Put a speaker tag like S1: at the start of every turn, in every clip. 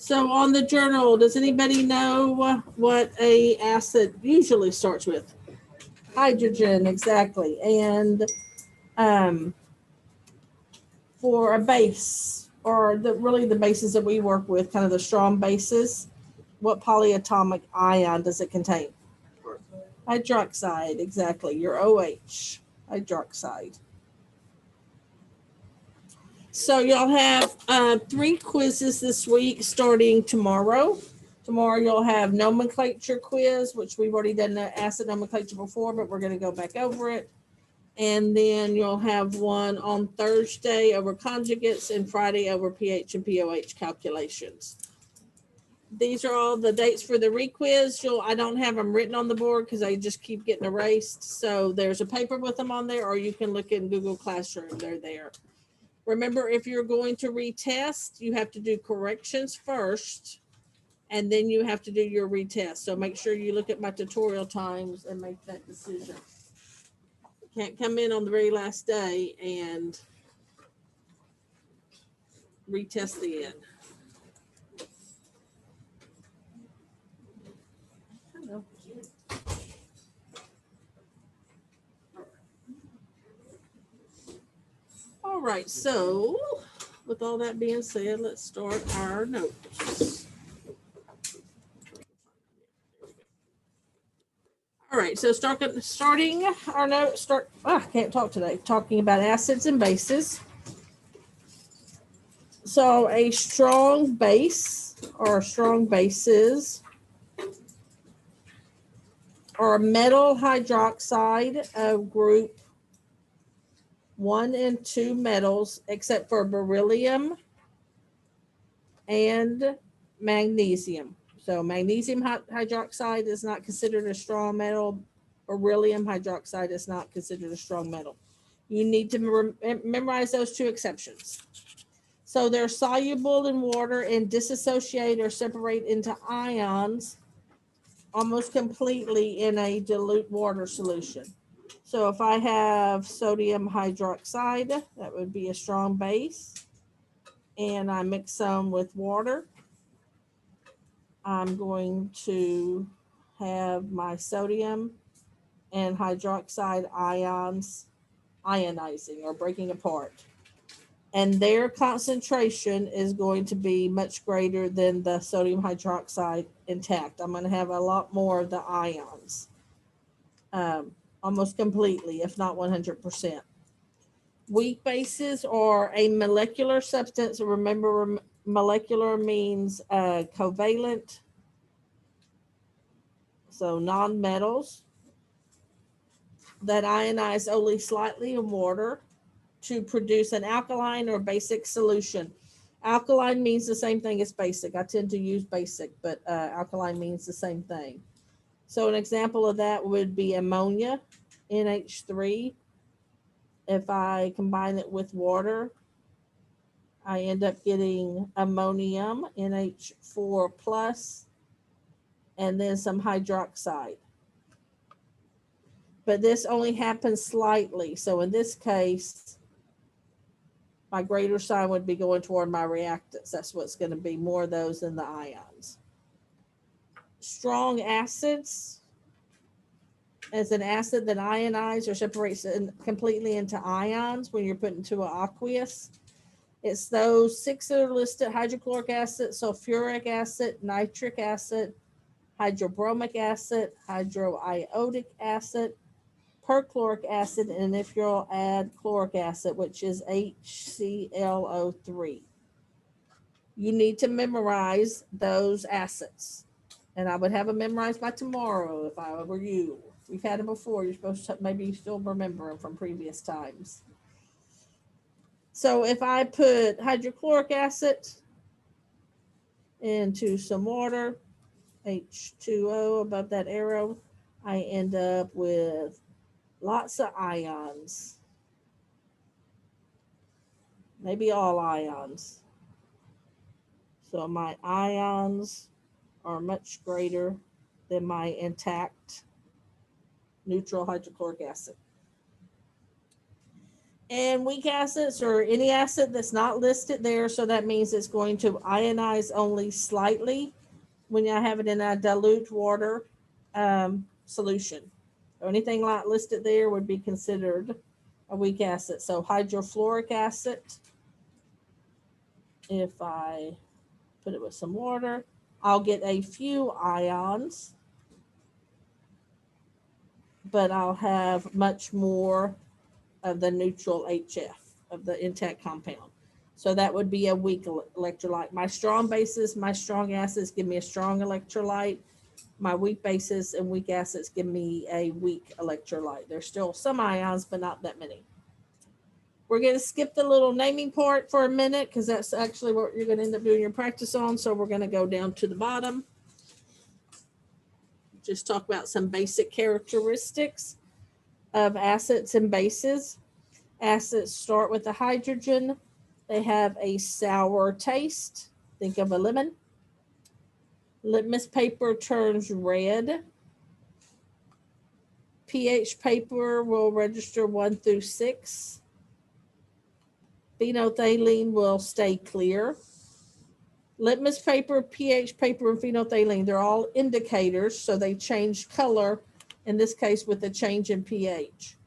S1: So on the journal, does anybody know what a acid usually starts with? Hydrogen, exactly. And um, for a base, or really the bases that we work with, kind of the strong bases, what polyatomic ion does it contain? Hydroxide, exactly. Your OH, hydroxide. So y'all have three quizzes this week starting tomorrow. Tomorrow you'll have nomenclature quiz, which we've already done the acid nomenclature before, but we're going to go back over it. And then you'll have one on Thursday over conjugates and Friday over pH and POH calculations. These are all the dates for the requiz. I don't have them written on the board because I just keep getting erased. So there's a paper with them on there, or you can look in Google Classroom. They're there. Remember, if you're going to retest, you have to do corrections first, and then you have to do your retest. So make sure you look at my tutorial times and make that decision. You can't come in on the very last day and retest the end. Hello. All right, so with all that being said, let's start our notes. All right, so starting our notes, I can't talk today, talking about acids and bases. So a strong base or strong bases are a metal hydroxide of group 1 and 2 metals, except for beryllium and magnesium. So magnesium hydroxide is not considered a strong metal. Beryllium hydroxide is not considered a strong metal. You need to memorize those two exceptions. So they're soluble in water and dissociate or separate into ions almost completely in a dilute water solution. So if I have sodium hydroxide, that would be a strong base, and I mix some with water, I'm going to have my sodium and hydroxide ions ionizing or breaking apart. And their concentration is going to be much greater than the sodium hydroxide intact. I'm going to have a lot more of the ions, almost completely, if not 100%. Weak bases are a molecular substance. Remember, molecular means covalent, so non-metals that ionize only slightly in water to produce an alkaline or basic solution. Alkaline means the same thing as basic. I tend to use basic, but alkaline means the same thing. So an example of that would be ammonia, NH3. If I combine it with water, I end up getting ammonium, NH4 plus, and then some hydroxide. But this only happens slightly. So in this case, my greater sign would be going toward my reactants. That's what's going to be more of those than the ions. Strong acids is an acid that ionizes or separates completely into ions when you're put into an aqueous. It's those 6 that are listed: hydrochloric acid, sulfuric acid, nitric acid, hydrobromic acid, hydroiodic acid, perchloric acid, and if you'll add chloric acid, which is HClO3. You need to memorize those acids. And I would have them memorized by tomorrow if I were you. If you've had them before, you're supposed to maybe still remember them from previous times. So if I put hydrochloric acid into some water, H2O above that arrow, I end up with lots of ions. Maybe all ions. So my ions are much greater than my intact neutral hydrochloric acid. And weak acids or any acid that's not listed there. So that means it's going to ionize only slightly when you have it in a dilute water solution. So anything not listed there would be considered a weak acid. So hydrofluoric acid, if I put it with some water, I'll get a few ions, but I'll have much more of the neutral HF of the intact compound. So that would be a weak electrolyte. My strong bases, my strong acids give me a strong electrolyte. My weak bases and weak acids give me a weak electrolyte. There's still some ions, but not that many. We're going to skip the little naming part for a minute because that's actually what you're going to end up doing your practice on. So we're going to go down to the bottom. Just talk about some basic characteristics of acids and bases. Acids start with a hydrogen. They have a sour taste. Think of a lemon. Litmus paper turns red. pH paper will register 1 through 6. Phenolphthalein will stay clear. Litmus paper, pH paper, and phenolphthalein, they're all indicators, so they change color, in this case with a change in pH.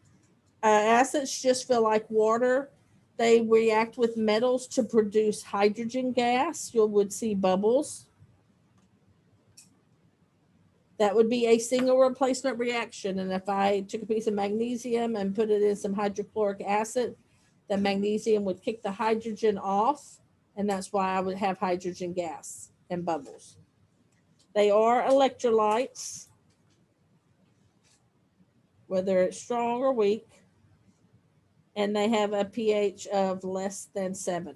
S1: Acids just feel like water. They react with metals to produce hydrogen gas. You would see bubbles. That would be a single replacement reaction. And if I took a piece of magnesium and put it in some hydrochloric acid, the magnesium would kick the hydrogen off. And that's why I would have hydrogen gas and bubbles. They are electrolytes, whether it's strong or weak. And they have a pH of less than 7.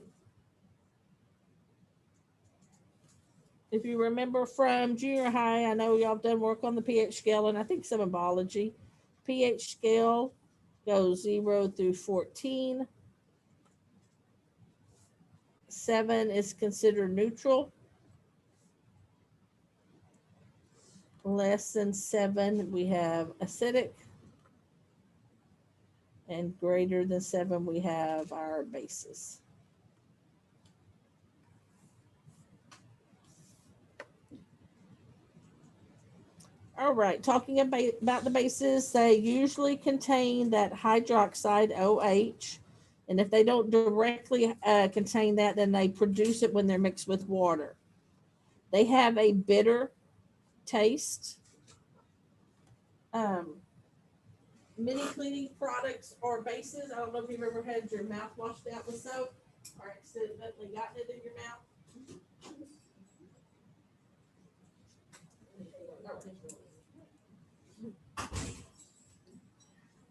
S1: If you remember from junior high, I know y'all done work on the pH scale, and I think some in biology. pH scale goes 0 through 14. 7 is considered neutral. Less than 7, we have acidic. And greater than 7, we have our bases. All right, talking about the bases, they usually contain that hydroxide OH. And if they don't directly contain that, then they produce it when they're mixed with water. They have a bitter taste. Many cleaning products or bases. I don't know if you've ever had your mouth washed out with soap or accidentally gotten it in your mouth.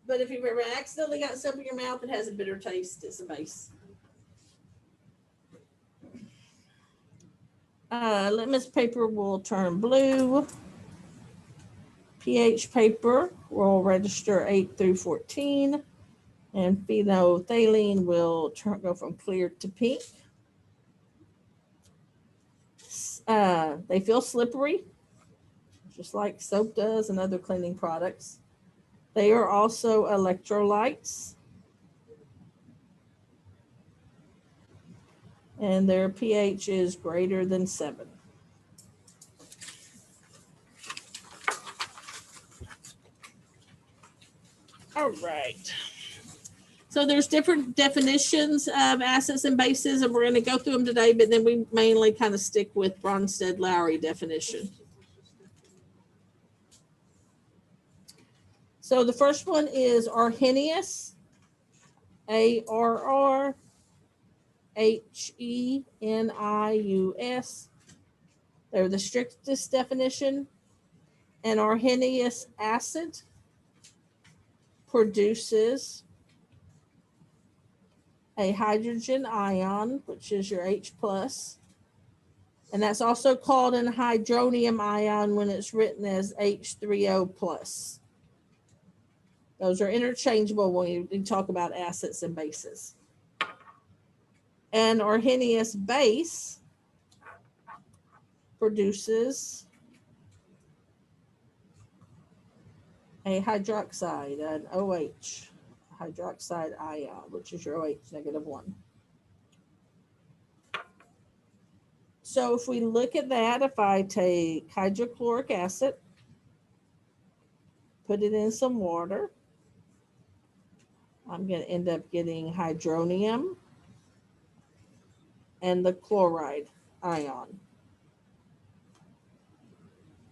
S1: But if you've ever accidentally got soap in your mouth, it has a bitter taste. It's a base. Litmus paper will turn blue. pH paper will register 8 through 14. And phenolphthalein will go from clear to pink. They feel slippery, just like soap does and other cleaning products. They are also electrolytes. And their pH is greater than 7. All right. So there's different definitions of acids and bases, and we're going to go through them today, but then we mainly kind of stick with Bronsted-Lowry definition. So the first one is Arrhenius, Arrhenius. They're the strictest definition. And Arrhenius acid produces a hydrogen ion, which is your H plus. And that's also called an hydronium ion when it's written as H3O plus. Those are interchangeable when you talk about acids and bases. And Arrhenius base produces a hydroxide, an OH, hydroxide ion, which is your OH -1. So if we look at that, if I take hydrochloric acid, put it in some water, I'm going to end up getting hydronium and the chloride ion.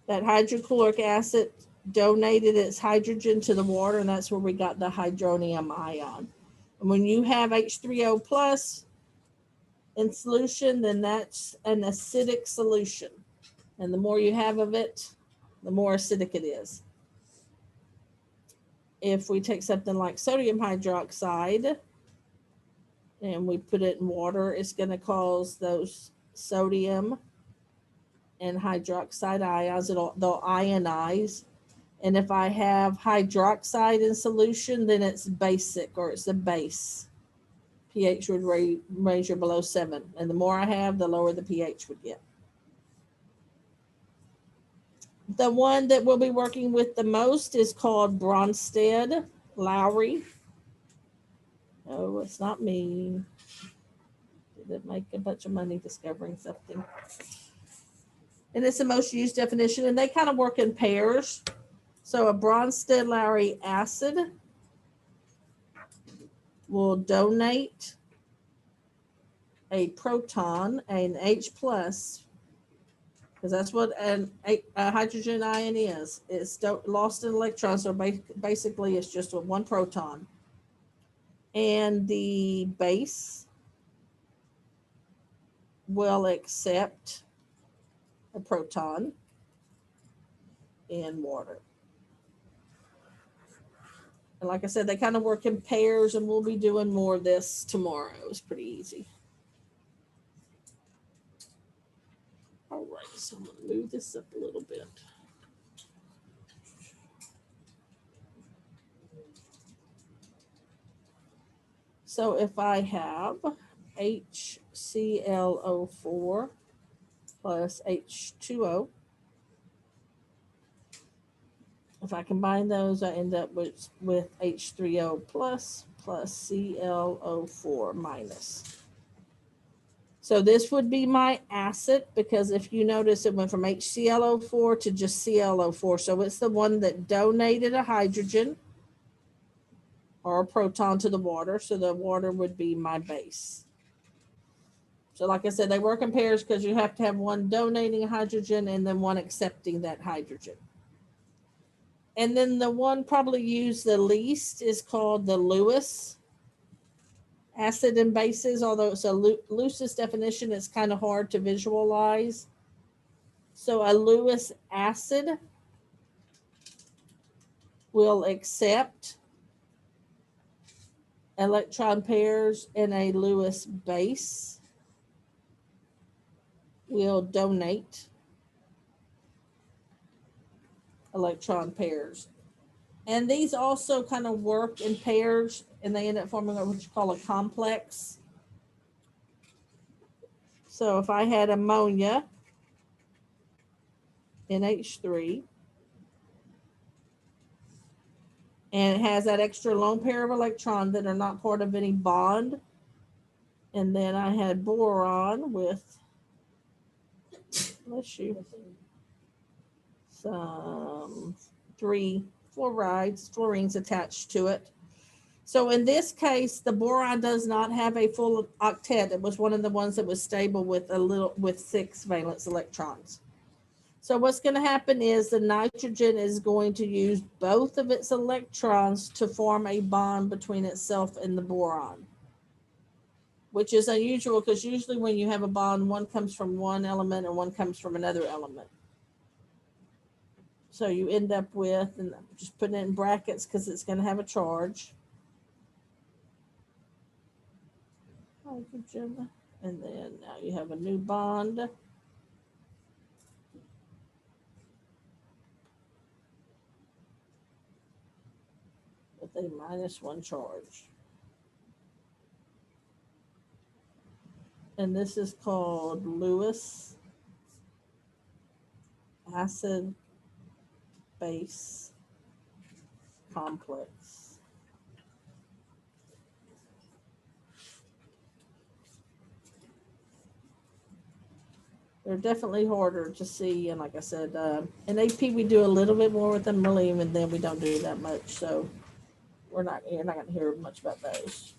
S1: That hydrochloric acid donated its hydrogen to the water, and that's where we got the hydronium ion. And when you have H3O plus in solution, then that's an acidic solution. And the more you have of it, the more acidic it is. If we take something like sodium hydroxide and we put it in water, it's going to cause those sodium and hydroxide ions. They'll ionize. And if I have hydroxide in solution, then it's basic, or it's a base. pH would measure below 7. And the more I have, the lower the pH would get. The one that we'll be working with the most is called Bronsted Lowry. Oh, it's not me. Didn't make a bunch of money discovering something. And it's the most used definition, and they kind of work in pairs. So a Bronsted Lowry acid will donate a proton, an H plus, because that's what a hydrogen ion is. It's lost in electrons, so basically it's just with one proton. And the base will accept a proton in water. And like I said, they kind of work in pairs, and we'll be doing more of this tomorrow. It's pretty easy. All right, so I'm going to move this up a little bit. So if I have HClO4 plus H2O, if I combine those, I end up with H3O plus ClO4 minus. So this would be my acid, because if you notice, it went from HClO4 to just ClO4. So it's the one that donated a hydrogen or a proton to the water. So the water would be my base. So like I said, they work in pairs because you have to have one donating hydrogen and then one accepting that hydrogen. And then the one probably used the least is called the Lewis acid and bases, although it's a loosest definition, it's kind of hard to visualize. So a Lewis acid will accept electron pairs, and a Lewis base will donate electron pairs. And these also kind of work in pairs, and they end up forming what you call a complex. So if I had ammonia, NH3, and it has that extra lone pair of electrons that are not part of any bond, and then I had boron with, bless you, some 3 fluorines attached to it. So in this case, the boron does not have a full octet. It was one of the ones that was stable with 6 valence electrons. So what's going to happen is the nitrogen is going to use both of its electrons to form a bond between itself and the boron, which is unusual because usually when you have a bond, one comes from one element and one comes from another element. So you end up with, and I'm just putting it in brackets because it's going to have a charge, hydrogen, and then now you have a new bond. With a -1 charge. And this is called Lewis acid base complex. They're definitely harder to see, and like I said, in AP we do a little bit more with them, really, even then we don't do that much. So you're not going to hear much about those.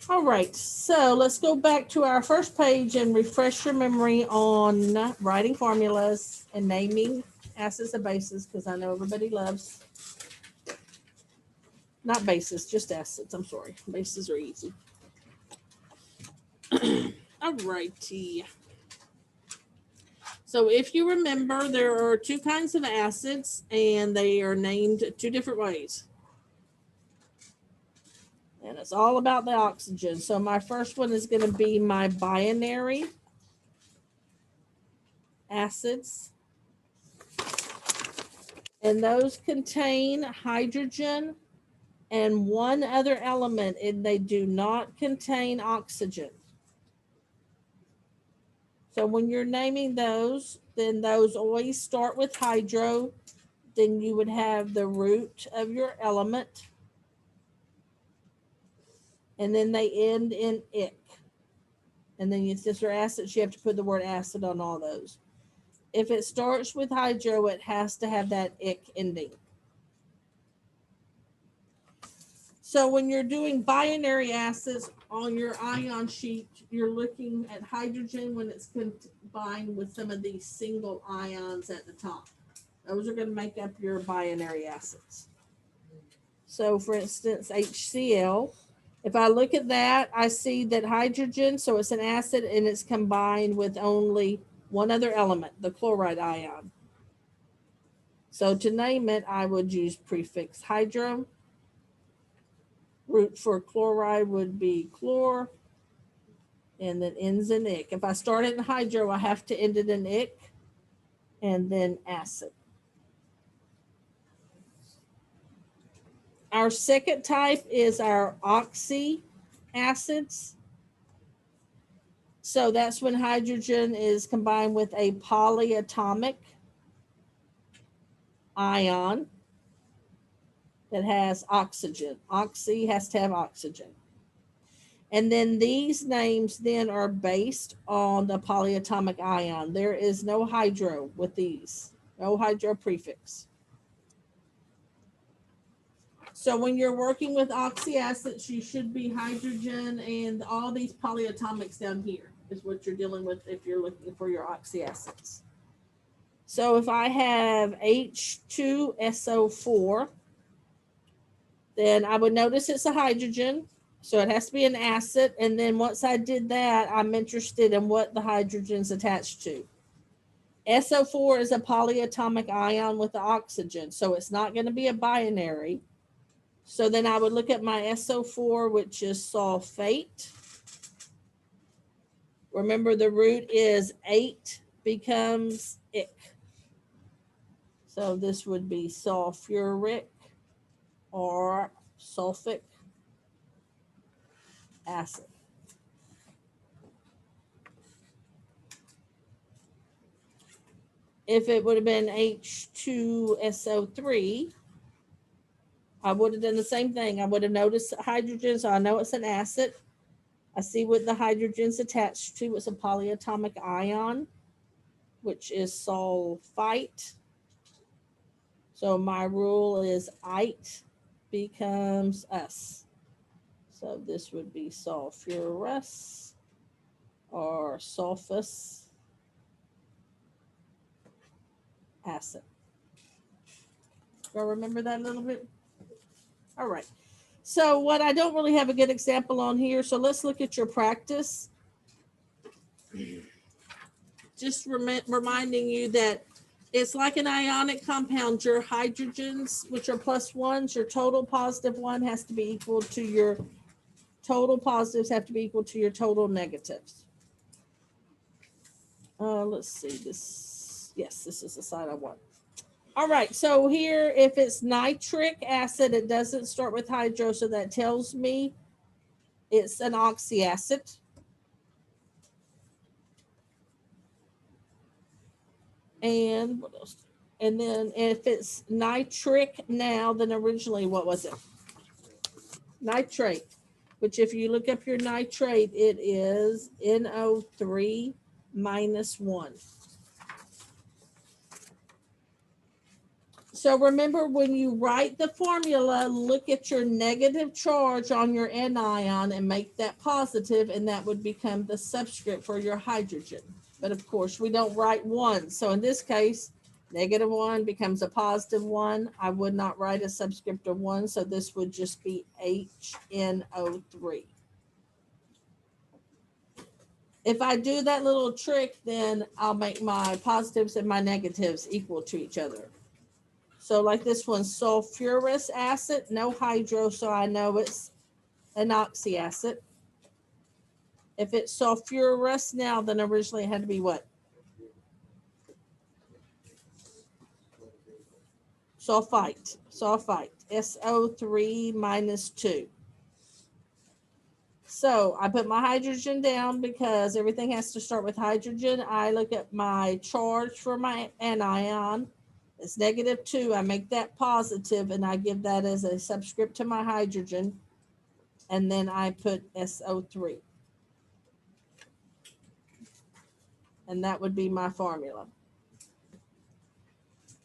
S1: All right, so let's go back to our first page and refresh your memory on writing formulas and naming acids and bases, because I know everybody loves, not bases, just acids. I'm sorry, bases are easy. All righty. So if you remember, there are two kinds of acids, and they are named two different ways. And it's all about the oxygen. So my first one is going to be my binary acids. And those contain hydrogen and one other element, and they do not contain oxygen. So when you're naming those, then those always start with hydro. Then you would have the root of your element, and then they end in ic. And then since they're acids, you have to put the word acid on all those. If it starts with hydro, it has to have that ic ending. So when you're doing binary acids on your ion sheet, you're looking at hydrogen when it's combined with some of these single ions at the top. Those are going to make up your binary acids. So for instance, HCl, if I look at that, I see that hydrogen, so it's an acid and it's combined with only one other element, the chloride ion. So to name it, I would use prefix hydro. Root for chloride would be chlor, and then ends in ic. If I start it in hydro, I have to end it in ic, and then acid. Our second type is our oxy acids. So that's when hydrogen is combined with a polyatomic ion that has oxygen. Oxy has to have oxygen. And then these names then are based on the polyatomic ion. There is no hydro with these, no hydro prefix. So when you're working with oxyacids, you should be hydrogen, and all these polyatomics down here is what you're dealing with if you're looking for your oxyacids. So if I have H2SO4, then I would notice it's a hydrogen. So it has to be an acid. And then once I did that, I'm interested in what the hydrogen's attached to. SO4 is a polyatomic ion with the oxygen. So it's not going to be a binary. So then I would look at my SO4, which is sulfate. Remember, the root is 8 becomes ic. So this would be sulfuric or sulfic acid. If it would have been H2SO3, I would have done the same thing. I would have noticed hydrogen, so I know it's an acid. I see what the hydrogen's attached to. It's a polyatomic ion, which is sulfite. So my rule is ite becomes us. So this would be sulfurous or sulfus acid. Y'all remember that a little bit? All right. So what I don't really have a good example on here, so let's look at your practice. Just reminding you that it's like an ionic compound. Your hydrogens, which are plus ones, your total positive one has to be equal to your total positives have to be equal to your total negatives. Let's see this. Yes, this is the side I want. All right, so here, if it's nitric acid, it doesn't start with hydro, so that tells me it's an oxyacid. And what else? And then if it's nitric now, then originally, what was it? Nitrate. which if you look up your nitrate, it is NO3 minus 1. So remember, when you write the formula, look at your negative charge on your anion and make that positive, and that would become the subscript for your hydrogen. But of course, we don't write 1. So in this case, -1 becomes a +1. I would not write a subscript of 1, so this would just be HNO3. If I do that little trick, then I'll make my positives and my negatives equal to each other. So like this one, sulfurous acid, no hydro, so I know it's an oxy acid. If it's sulfurous now, then originally it had to be what? Sulfite, SO3 minus 2. So I put my hydrogen down because everything has to start with hydrogen. I look at my charge for my anion. It's -2. I make that positive, and I give that as a subscript to my hydrogen. And then I put SO3. And that would be my formula.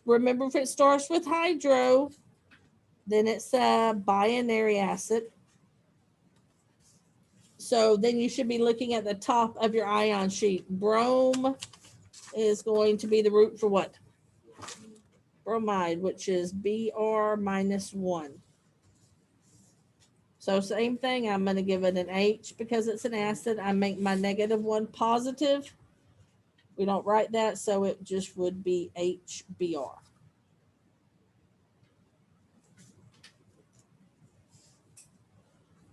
S1: Remember, if it starts with hydro, then it's a binary acid. So then you should be looking at the top of your ion sheet. Brome is going to be the root for what? Bromide, which is Br minus 1. So same thing, I'm going to give it an H because it's an acid. I make my -1 positive. We don't write that, so it just would be HBr.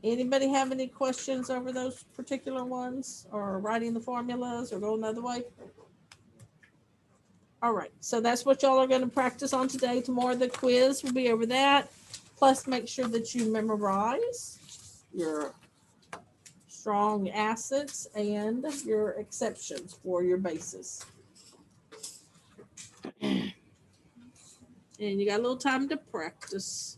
S1: Anybody have any questions over those particular ones, or writing the formulas, or going the other way? All right, so that's what y'all are going to practice on today. Tomorrow the quiz will be over that. Plus, make sure that you memorize your strong acids and your exceptions for your bases. And you got a little time to practice.